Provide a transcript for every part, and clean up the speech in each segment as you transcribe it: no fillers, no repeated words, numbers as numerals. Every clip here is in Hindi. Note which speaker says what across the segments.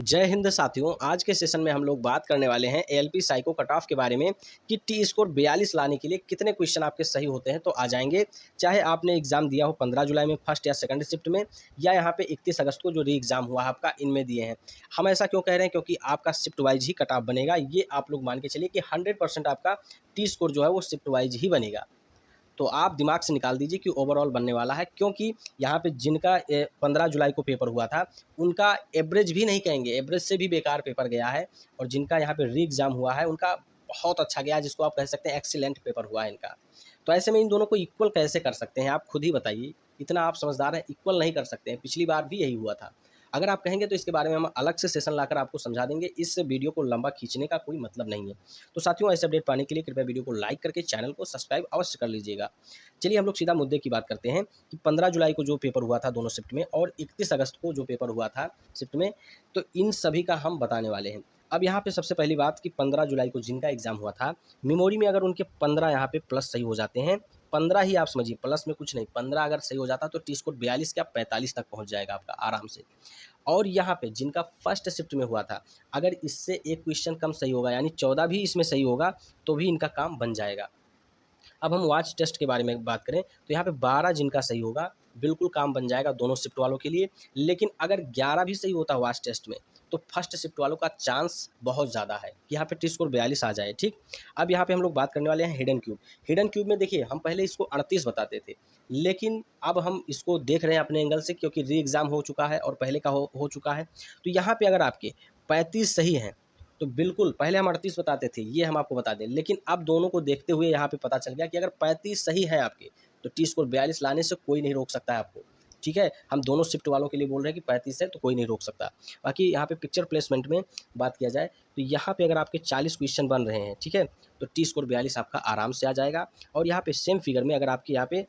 Speaker 1: जय हिंद साथियों। आज के सेशन में हम लोग बात करने वाले हैं एएलपी साइको कट ऑफ के बारे में कि टी स्कोर 42 लाने के लिए कितने क्वेश्चन आपके सही होते हैं तो आ जाएंगे। चाहे आपने एग्जाम दिया हो 15 जुलाई में फर्स्ट या सेकंड शिफ्ट में, या यहाँ पे 31 अगस्त को जो री एग्जाम हुआ है आपका, इनमें दिए हैं। हम ऐसा क्यों कह रहे हैं? क्योंकि आपका शिफ्ट वाइज ही कट ऑफ बनेगा। ये आप लोग मान के चलिए कि 100% आपका टी स्कोर जो है वो शिफ्ट वाइज ही बनेगा। तो आप दिमाग से निकाल दीजिए कि ओवरऑल बनने वाला है, क्योंकि यहाँ पे जिनका 15 जुलाई को पेपर हुआ था उनका एवरेज भी नहीं कहेंगे, एवरेज से भी बेकार पेपर गया है। और जिनका यहाँ पे री एग्ज़ाम हुआ है उनका बहुत अच्छा गया, जिसको आप कह सकते हैं एक्सीलेंट पेपर हुआ है इनका। तो ऐसे में इन दोनों को इक्वल कैसे कर सकते हैं? आप खुद ही बताइए। इतना आप समझदार हैं, इक्वल नहीं कर सकते हैं। पिछली बार भी यही हुआ था। अगर आप कहेंगे तो इसके बारे में हम अलग से सेशन लाकर आपको समझा देंगे। इस वीडियो को लंबा खींचने का कोई मतलब नहीं है। तो साथियों, ऐसे अपडेट पाने के लिए कृपया वीडियो को लाइक करके चैनल को सब्सक्राइब अवश्य कर लीजिएगा। चलिए हम लोग सीधा मुद्दे की बात करते हैं कि 15 जुलाई को जो पेपर हुआ था दोनों शिफ्ट में, और 31 अगस्त को जो पेपर हुआ था शिफ्ट में, तो इन सभी का हम बताने वाले हैं। अब यहाँ पे सबसे पहली बात कि 15 जुलाई को जिनका एग्जाम हुआ था, मेमोरी में अगर उनके 15 यहाँ पे प्लस सही हो जाते हैं, 15 ही आप समझिए, प्लस में कुछ नहीं, 15 अगर सही हो जाता तो टी स्कोर 42 क्या 45 तक पहुँच जाएगा आपका आराम से। और यहाँ पे जिनका फर्स्ट शिफ्ट में हुआ था, अगर इससे एक क्वेश्चन कम सही होगा, यानी 14 भी इसमें सही होगा, तो भी इनका काम बन जाएगा। अब हम वॉच टेस्ट के बारे में बात करें तो यहाँ पे 12 जिनका सही होगा, बिल्कुल काम बन जाएगा दोनों शिफ्ट वालों के लिए। लेकिन अगर 11 भी सही होता है वॉच टेस्ट में, तो फर्स्ट शिफ्ट वालों का चांस बहुत ज़्यादा है कि यहाँ पे टी स्कोर 42 आ जाए। ठीक, अब यहाँ पे हम लोग बात करने वाले हैं हिडन क्यूब। हिडन क्यूब में देखिए, हम पहले इसको 38 बताते थे, लेकिन अब हम इसको देख रहे हैं अपने एंगल से, क्योंकि री एग्ज़ाम हो चुका है और पहले का हो चुका है। तो यहाँ पे अगर आपके 35 सही हैं तो बिल्कुल, पहले हम 38 बताते थे, ये हम आपको बता दें, लेकिन अब दोनों को देखते हुए यहाँ पे पता चल गया कि अगर 35 सही है आपके, तो टी स्कोर 42 लाने से कोई नहीं रोक सकता है आपको। ठीक है, हम दोनों शिफ्ट वालों के लिए बोल रहे हैं कि 35 है तो कोई नहीं रोक सकता। बाकी यहाँ पे पिक्चर प्लेसमेंट में बात किया जाए तो यहाँ पे अगर आपके 40 क्वेश्चन बन रहे हैं, ठीक है, तो टी स्कोर 42 आपका आराम से आ जाएगा। और यहाँ पे सेम फिगर में अगर आपके यहाँ पे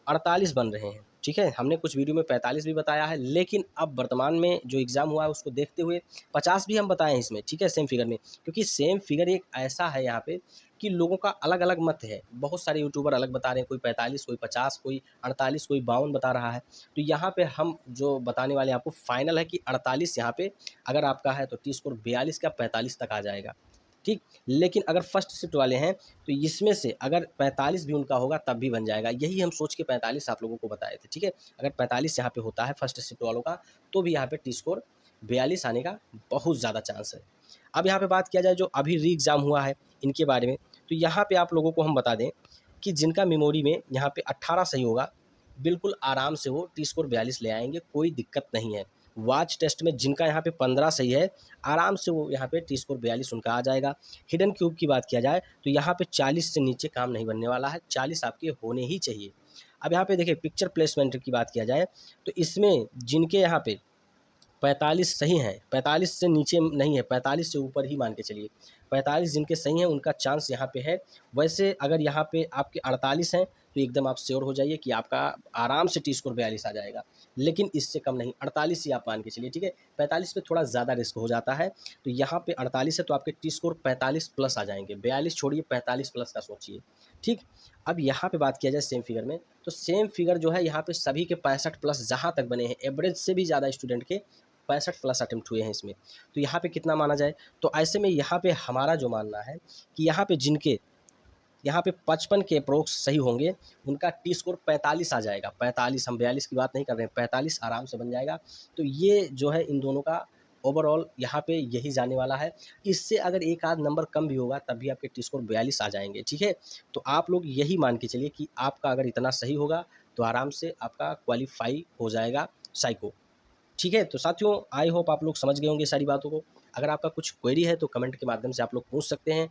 Speaker 1: 48 बन रहे हैं, ठीक है, हमने कुछ वीडियो में 45 भी बताया है, लेकिन अब वर्तमान में जो एग्ज़ाम हुआ है उसको देखते हुए 50 भी हम बताए हैं इसमें, ठीक है, सेम फिगर में। क्योंकि सेम फिगर एक ऐसा है यहाँ पे कि लोगों का अलग अलग मत है। बहुत सारे यूट्यूबर अलग बता रहे हैं, कोई 45, कोई 50, कोई 48, कोई 52 बता रहा है। तो यहाँ पे हम जो बताने वाले हैं आपको फाइनल है कि 48 यहाँ पे अगर आपका है तो टी स्कोर 42 का 45 तक आ जाएगा। ठीक, लेकिन अगर फर्स्ट शिफ्ट वाले हैं तो इसमें से अगर 45 भी उनका होगा तब भी बन जाएगा। यही हम सोच के 45 आप लोगों को बताए थे। ठीक है, अगर 45 यहाँ पे होता है फर्स्ट शिफ्ट वालों का, तो भी यहाँ पे टी स्कोर 42 आने का बहुत ज़्यादा चांस है। अब यहाँ पे बात किया जाए जो अभी री एग्ज़ाम हुआ है इनके बारे में, तो यहाँ पे आप लोगों को हम बता दें कि जिनका मेमोरी में यहाँ पे 18 सही होगा, बिल्कुल आराम से वो टी स्कोर 42 ले आएंगे, कोई दिक्कत नहीं है। वॉच टेस्ट में जिनका यहाँ पे 15 सही है, आराम से वो यहाँ पे टी स्कोर 42 उनका आ जाएगा। हिडन क्यूब की बात किया जाए तो यहाँ पे 40 से नीचे काम नहीं बनने वाला है, 40 आपके होने ही चाहिए। अब यहाँ पे देखिए पिक्चर प्लेसमेंट की बात किया जाए तो इसमें जिनके यहाँ पे 45 सही हैं, 45 से नीचे नहीं है, 45 से ऊपर ही मान के चलिए। 45 जिनके सही हैं उनका चांस यहाँ पे है। वैसे अगर यहाँ पे आपके 48 हैं तो एकदम आप श्योर हो जाइए कि आपका आराम से टी स्कोर 42 आ जाएगा। लेकिन इससे कम नहीं, 48 ही आप मान के चलिए, ठीक है। 45 पे थोड़ा ज़्यादा रिस्क हो जाता है, तो यहाँ पे 48 है तो आपके टी स्कोर 45 प्लस आ जाएंगे। 42 छोड़िए, 45 प्लस का सोचिए। ठीक, अब यहाँ पे बात किया जाए सेम फिगर में, तो सेम फिगर जो है यहाँ पे सभी के 65 प्लस जहाँ तक बने हैं, एवरेज से भी ज़्यादा स्टूडेंट के 65 प्लस अटेम्प्ट हुए हैं इसमें। तो यहाँ पे कितना माना जाए? तो ऐसे में यहाँ पे हमारा जो मानना है कि यहाँ पे जिनके यहाँ पे 55 के अप्रोक्स सही होंगे, उनका टी स्कोर 45 आ जाएगा। 45, हम 42 की बात नहीं कर रहे हैं, 45 आराम से बन जाएगा। तो ये जो है इन दोनों का ओवरऑल यहाँ पे यही जाने वाला है। इससे अगर एक आध नंबर कम भी होगा तब भी आपके टी स्कोर 42 आ जाएंगे, ठीक है। तो आप लोग यही मान के चलिए कि आपका अगर इतना सही होगा तो आराम से आपका क्वालिफाई हो जाएगा साइको। ठीक है, तो साथियों, आई होप आप लोग समझ गए होंगे सारी बातों को। अगर आपका कुछ क्वेरी है तो कमेंट के माध्यम से आप लोग पूछ सकते हैं।